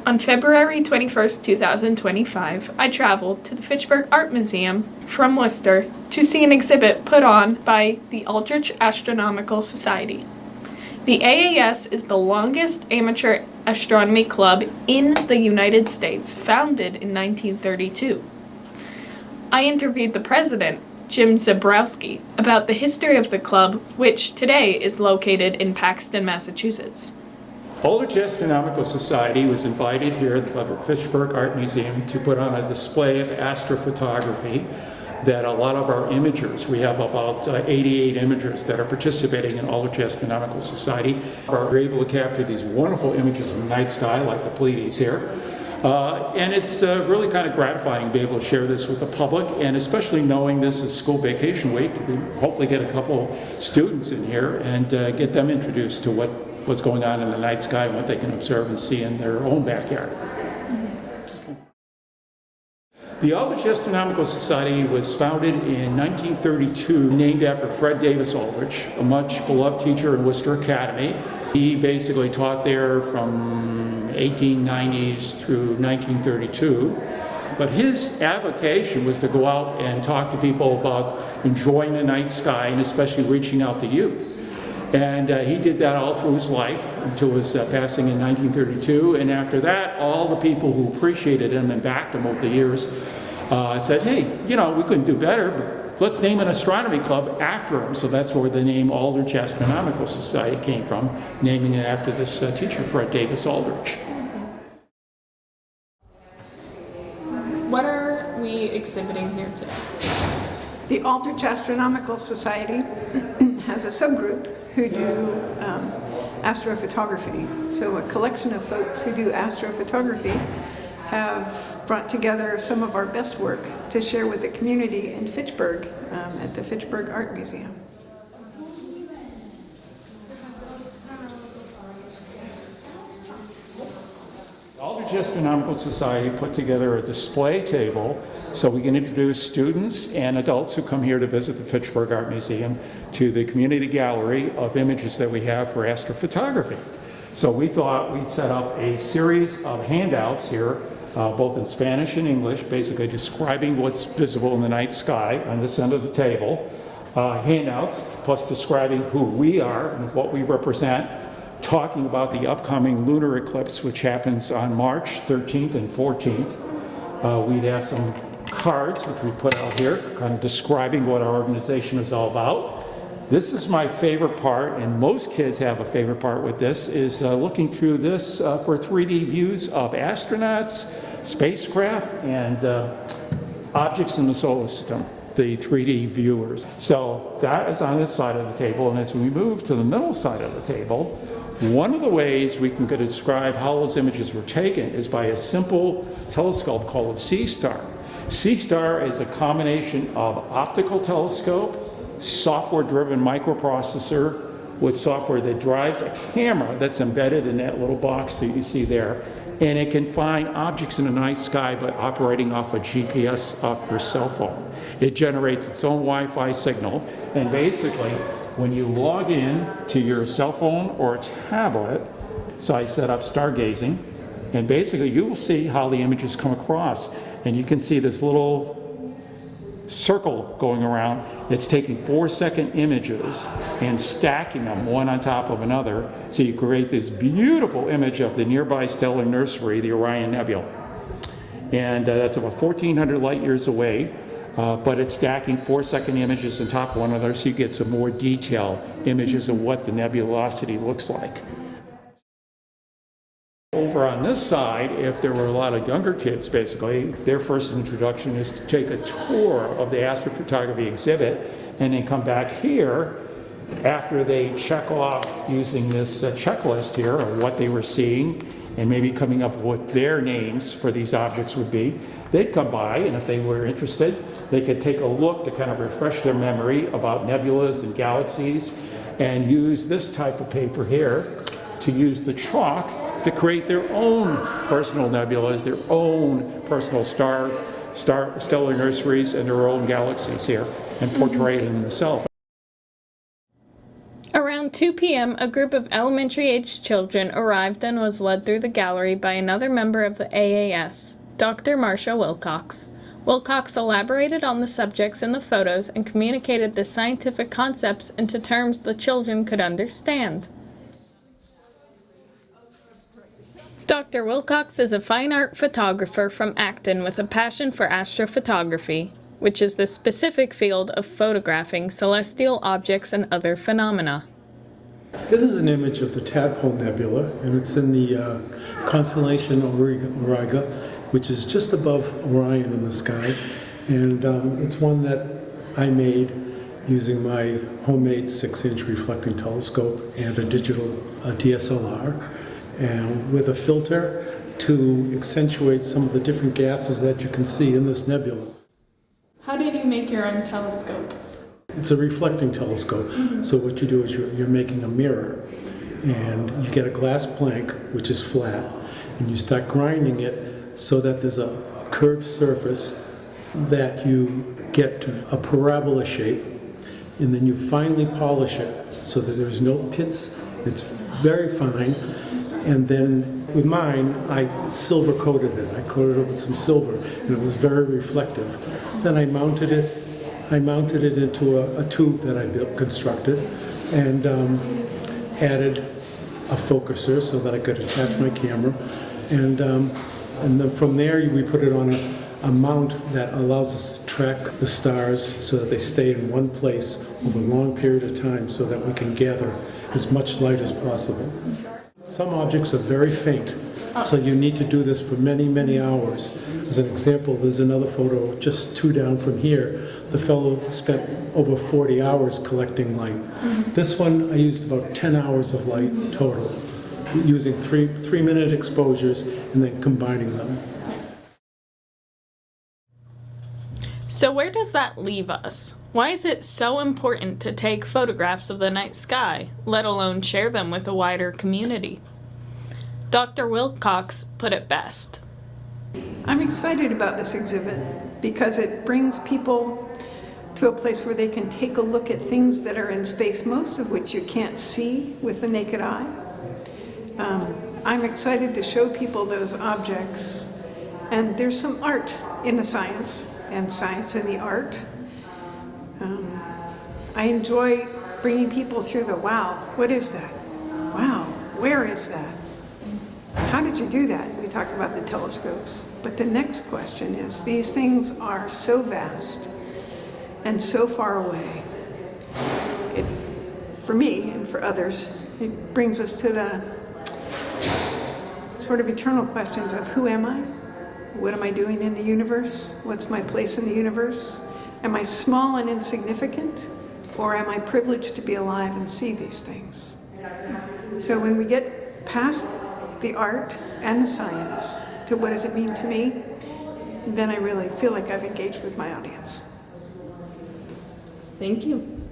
On February 21st, 2025, I traveled to the Fitchburg Art Museum from Worcester to see an exhibit put on by the Aldrich Astronomical Society. The AAS is the longest amateur astronomy club in the United States, founded in 1932. I interviewed the president, Jim Zebrowski, about the history of the club, which today is located in Paxton, Massachusetts. Aldrich Astronomical Society was invited here by the Fitchburg Art Museum to put on a display of astrophotography that a lot of our imagers, we have about 88 imagers that are participating in Aldrich Astronomical Society, are able to capture these wonderful images of the night sky like the Pleiades here. And it's really kind of gratifying to be able to share this with the public, and especially knowing this is school vacation week, to hopefully get a couple students in here and get them introduced to what's going on in the night sky and what they can observe and see in their own backyard. The Aldrich Astronomical Society was founded in 1932, named after Fred Davis Aldrich, a much beloved teacher in Worcester Academy. He basically taught there from 1890s through 1932. But his avocation was to go out and talk to people about enjoying the night sky and especially reaching out to youth. And he did that all through his life until his passing in 1932. And after that, all the people who appreciated him and backed him over the years said, hey, you know, we couldn't do better, but let's name an astronomy club after him. So that's where the name Aldrich Astronomical Society came from, naming it after this teacher, Fred Davis Aldrich. What are we exhibiting here today? The Aldrich Astronomical Society has a subgroup who do astrophotography. So a collection of folks who do astrophotography have brought together some of our best work to share with the community in Fitchburg at the Fitchburg Art Museum. The Aldrich Astronomical Society put together a display table so we can introduce students and adults who come here to visit the Fitchburg Art Museum to the community gallery of images that we have for astrophotography. So we thought we'd set up a series of handouts here, both in Spanish and English, basically describing what's visible in the night sky on this end of the table. Handouts, plus describing who we are and what we represent, talking about the upcoming lunar eclipse, which happens on March 13th and 14th. We'd have some cards, which we put out here, kind of describing what our organization is all about. This is my favorite part, and most kids have a favorite part with this, is looking through this for 3D views of astronauts, spacecraft, and objects in the solar system, the 3D viewers. So that is on this side of the table, and as we move to the middle side of the table, one of the ways we can describe how those images were taken is by a simple telescope called a C-star. C-star is a combination of optical telescope, software-driven microprocessor with software that drives a camera that's embedded in that little box that you see there. And it can find objects in the night sky by operating off a GPS off your cell phone. It generates its own Wi-Fi signal, and basically, when you log in to your cell phone or tablet, so I set up stargazing, and basically you will see how the images come across. And you can see this little circle going around. It's taking 4-second images and stacking them one on top of another. So you create this beautiful image of the nearby stellar nursery, the Orion Nebula. And that's about 1,400 light years away. But it's stacking 4-second images on top of one another, so you get some more detailed images of what the nebulosity looks like. Over on this side, if there were a lot of younger kids, basically, their first introduction is to take a tour of the astrophotography exhibit and then come back here after they check off using this checklist here of what they were seeing and maybe coming up with what their names for these objects would be. They'd come by, and if they were interested, they could take a look to kind of refresh their memory about nebulas and galaxies and use this type of paper here to use the chalk to create their own personal nebulas, their own personal stellar nurseries, and their own galaxies here, and portray them themselves. Around 2 p.m., a group of elementary-aged children arrived and was led through the gallery by another member of the AAS, Dr. Marcia Wilcox. Wilcox elaborated on the subjects in the photos and communicated the scientific concepts into terms the children could understand. Dr. Wilcox is a fine art photographer from Acton with a passion for astrophotography, which is the specific field of photographing celestial objects and other phenomena. This is an image of the Tadpole Nebula, and it's in the constellation Auriga, which is just above Orion in the sky. And it's one that I made using my homemade 6-inch reflecting telescope and a digital DSLR, and with a filter to accentuate some of the different gases that you can see in this nebula. How did you make your own telescope? It's a reflecting telescope. So what you do is you're making a mirror, and you get a glass plank, which is flat, and you start grinding it so that there's a curved surface that you get to a parabola shape, and then you finally polish it so that there's no pits. It's very fine. And then with mine, I silver coated it. I coated it with some silver, and it was very reflective. Then I mounted it into a tube that I constructed, and added a focuser so that I could attach my camera. And then from there, we put it on a mount that allows us to track the stars so that they stay in one place over a long period of time so that we can gather as much light as possible. Some objects are very faint, so you need to do this for many, many hours. As an example, there's another photo just 2 down from here. The fellow spent over 40 hours collecting light. This one, I used about 10 hours of light total, using three-minute exposures and then combining them. So where does that leave us? Why is it so important to take photographs of the night sky, let alone share them with a wider community? Dr. Wilcox put it best. I'm excited about this exhibit because it brings people to a place where they can take a look at things that are in space, most of which you can't see with the naked eye. I'm excited to show people those objects, and there's some art in the science and science in the art. I enjoy bringing people through the wow, what is that? Wow, where is that? How did you do that? We talk about the telescopes. But the next question is, these things are so vast and so far away. For me and for others, it brings us to the sort of eternal questions of who am I? What am I doing in the universe? What's my place in the universe? Am I small and insignificant? Or am I privileged to be alive and see these things? So when we get past the art and the science to what does it mean to me, then I really feel like I've engaged with my audience. Thank you.